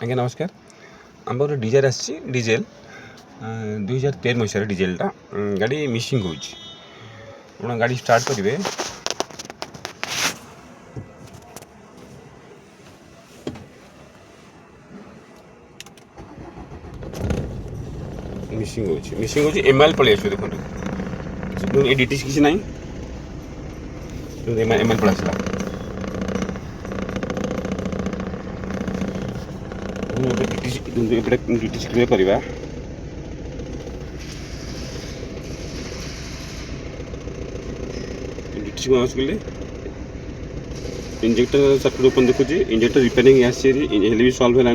आज्ञा नमस्कार। आम गोटे डिजार आसी डिजेल 2013 मसीह डिजेलटा गाड़ी मिसिंग हो गाड़ी स्टार्ट करेंगे। मिसिंग हो एमआईएल पलि आस देखो ये डिटीज किसी ना एमआईएल पलि आसला डिटीज क्लियर करवा। डिटीज कौन आसले इंजेक्टर सर्किट ओपन देखुची इंजेक्टर रिपेयरिंग आसी भी सॉल्व है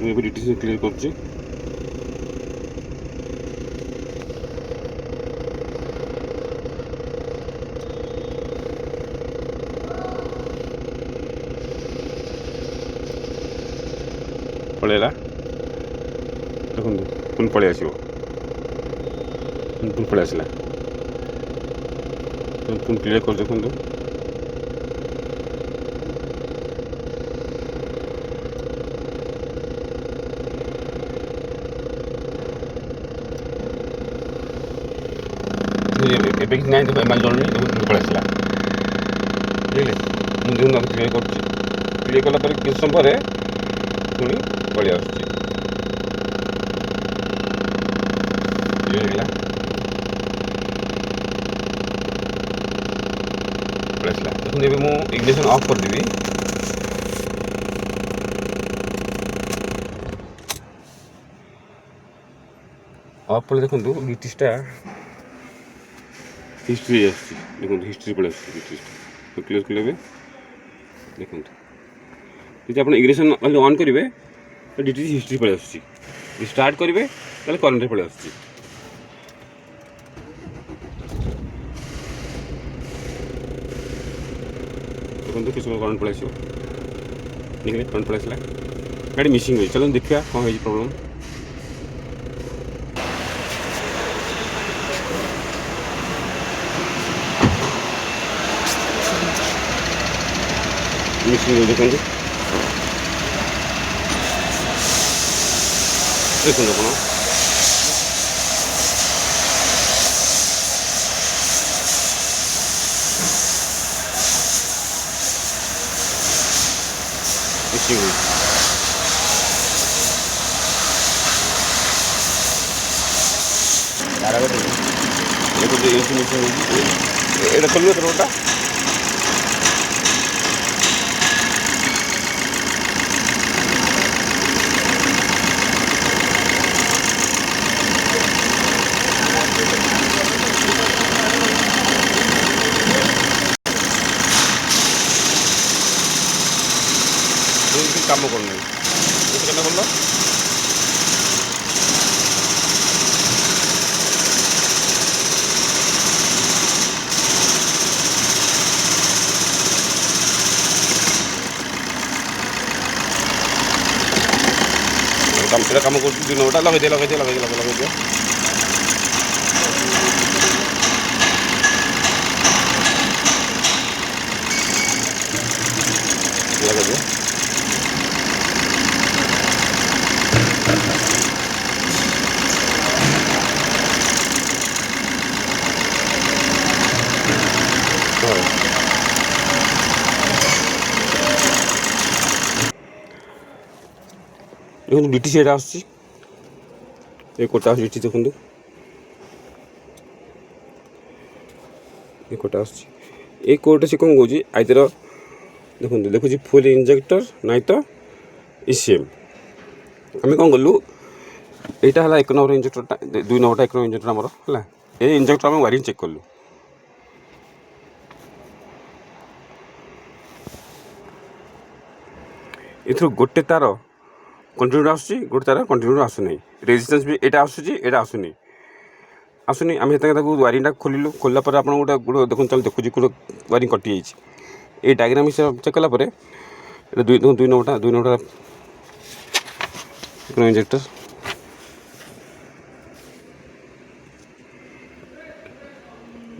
देखो डिटीज क्लियर कर पलैला देखो पुन पलि आस पुन पलि आसला पुन क्लियर कर देखो ଏବେ କିଛି ନାହିଁ। ଦେଖ ଏମଆଇଏଲ୍ ଜଳୁନି ପଳେଇ ଆସିଲା ବୁଝିଲେ। ମୁଁ ଦେଖୁନ କ୍ଲିୟର କରୁଛି। କ୍ଲିୟର କଲା ପରେ କିଛି ସମୟ ପରେ ପୁଣି ପଳେଇ ଆସୁଛି। କ୍ଲିୟର ହେଇଗଲା ପଳେଇ ଆସିଲା। ଦେଖନ୍ତୁ ଏବେ ମୁଁ ଇଗ୍ନିସନ୍ ଅଫ୍ କରିଦେବି। ଅଫ୍ କଲେ ଦେଖନ୍ତୁ ଡିଟିସ୍ଟା हिस्ट्री देखो हिस्ट्री पड़े तो क्लियर कले देखो जी आप इग्निशन ऑन करेंगे तो डिटेल्स हिस्ट्री पड़े आस स्टार्ट करेंगे तो करेन्ट पड़े आस देखो किस करेन्ट पड़े आस करेन्ट पड़े आसला गाड़ी मिसिंग हो। चलो देखा कौन है प्रॉब्लम। मिसिंग देखो देखो आप मिसिंग देखो खोल रोडा काम करना बोल काम कर दिन गोटा लगे दिए लगे दिए लगे दिए लगे दिए लगे दिए देखो डिटी एटा आस कोटा डिटी देखो ये कोटा आस कोटा से कौन कौन आइदर देखो देखो फुल इंजेक्टर नाई तो ईसीएम आम कौन कलु यहाँ है 1 number injector 2 number 1 number injector आमर है ये इंजेक्टर आम वायरिंग चेक कलु ये गोटे तार कंटिन्यू आसूँ गोटे तार कंटिन्यू आसुना रेजिस्टेंस भी यहाँ आसूनी आसुनी आम वायरिंग खोलू खोलला आप गोटे देखो चल देखुची गोटे वायरिंग कटि जाइए ये डायग्राम चेक कलापर दुई नंबर इंजेक्टर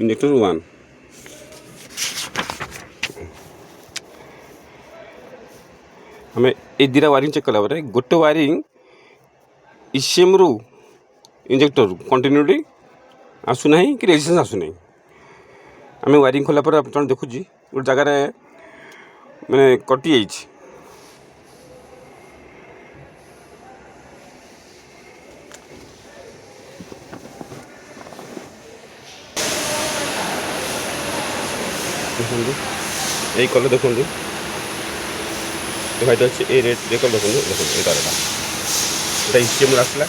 इंजेक्टर 1 आम ये दुटा वायरिंग चेक कला गोटे वायरिंग ईसीएम रु इंजेक्टर कंटिन्यूटी आसुना कि रेजिस्टेंस आसुना आम वायरिंग खोला पर आप देखुची गोटे जगार मैंने कटि जाइए देखो यही कलर देखो व्हाइट अच्छे ये रेड ये कलर देखो देखो ये तारटा ये ईसीएम आसला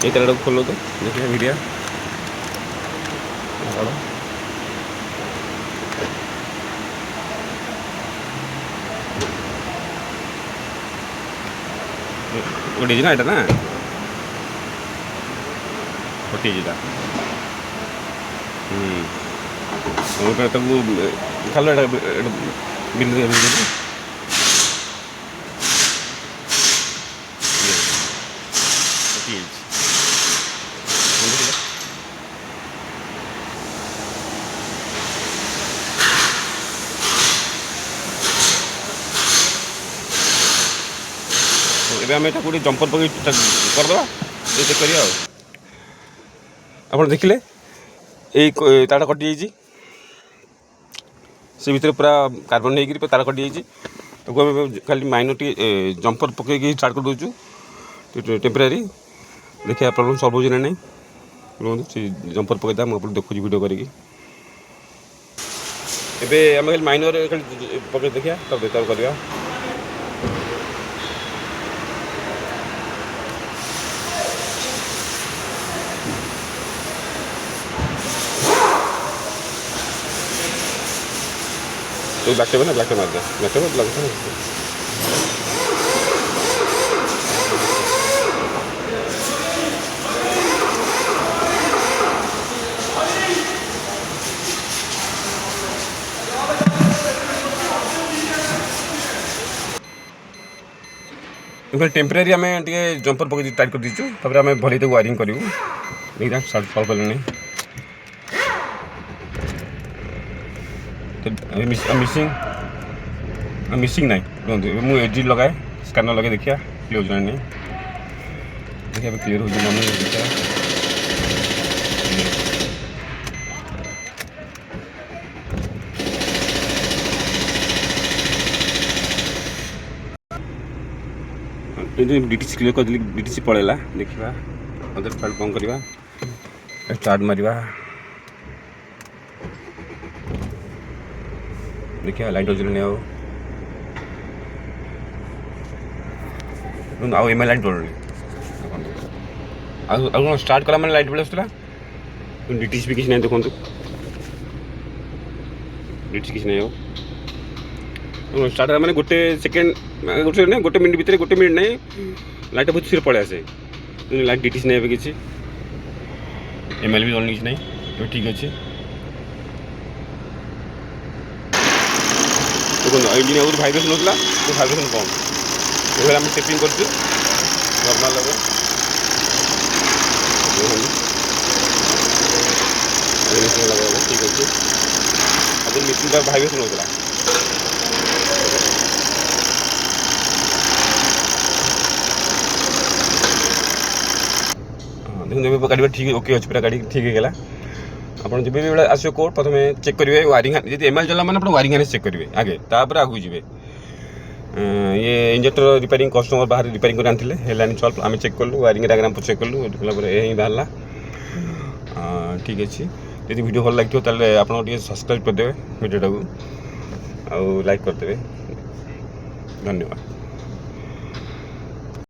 ये तारटा खोलो तो देखिए मीडिया गोटे ना यहाँ ना गोटे खाल बिल ଏବେ ଆମେ ଏଟା ଗୋଟେ ଜମ୍ପର ପକେଇ କରିଦେବା ଚେକ୍ କରିବା ଆଉ ଆପଣ ଦେଖିଲେ ଏଇ ତାରଟା କଟିଯାଇଛି ସେ ଭିତରେ ପୁରା କାର୍ବନ ହେଇକିରି ତାର କଟିଯାଇଛି ତାକୁ ଆମେ ଖାଲି ମାଇନର ଟିକେ ଜମ୍ପର ପକେଇକି ଷ୍ଟାର୍ଟ କରିଦେଉଛୁ ଟେମ୍ପରାରୀ ଦେଖିବା ପ୍ରୋବ୍ଲେମ୍ ସଲ୍ଭ ହେଉଛି ନା ନାହିଁ ରୁହନ୍ତୁ ସେ ଜମ୍ପର ପକେଇଦେବା ମୁଁ ଆପଣ ଦେଖୁଛି ଭିଡ଼ିଓ କରିକି ଏବେ ଆମେ ଖାଲି ମାଇନର ଖାଲି ପକେଇ ଦେଖିବା ତାର କରିବା तो ब्लैक टेप है ना ब्लैक टेप मार दे black tape black tape temporary आम टे जंपर पकड़ टाइट कर दीचु तापर आम भले तो वायरिंग करूँ देखा सार्ट सल्व कले मिसिंग ना मुझे एच लगाए स्कानर लगे देखिए क्लियर हो नहीं देखिए क्लियर हो देखिए डीटीसी क्लियर कर देली डीटीसी पड़ेगा देखा अदर फाइल कौन करवा स्टार्ट मारिबा देखिए लाइट जलने आउ एम लाइट जलनी आउ स्टार्ट कला मैंने लाइट पड़े डीटीसी भी किसी ना देखो डीटीसी किसी ना स्टार्ट मैंने गोटे सेकेंड गोटे मिनट भितर गोटे मिनट नहीं लाइट बहुत सीधे पड़े आसे लाइट डीटीसी नहीं किसी एमएल भी जलनी नहीं तो ठीक अच्छे देखो इंजिन आगे भाइब्रेसन होता तो भाइब्रेसन कम ये आम टेपिंग कर नर्माल लगे लगे ठीक अच्छे आगे मेसीन का भाइब्रेसन होता देखो गाड़ी ठीक ओके अच्छे पूरा गाड़ी ठीक है आपड़ जब भी आसो कोर्ट प्रथम चेक करेंगे वायरिंग जी एमएल चला मैंने वायरिंग हार्नेस चेक करेंगे आगे तापर आगे जी ये इंजेक्टर रिपेयरिंग कस्टमर बाहर रिपेयरिंग कर आनी है चल आम चेक कलु वायरिंग डायग्राम चेक कलु यही बाहर ठीक अच्छे यदि वीडियो भल लगे तो आप सब्सक्राइब करदे वीडियो टाक लाइक करदे धन्यवाद।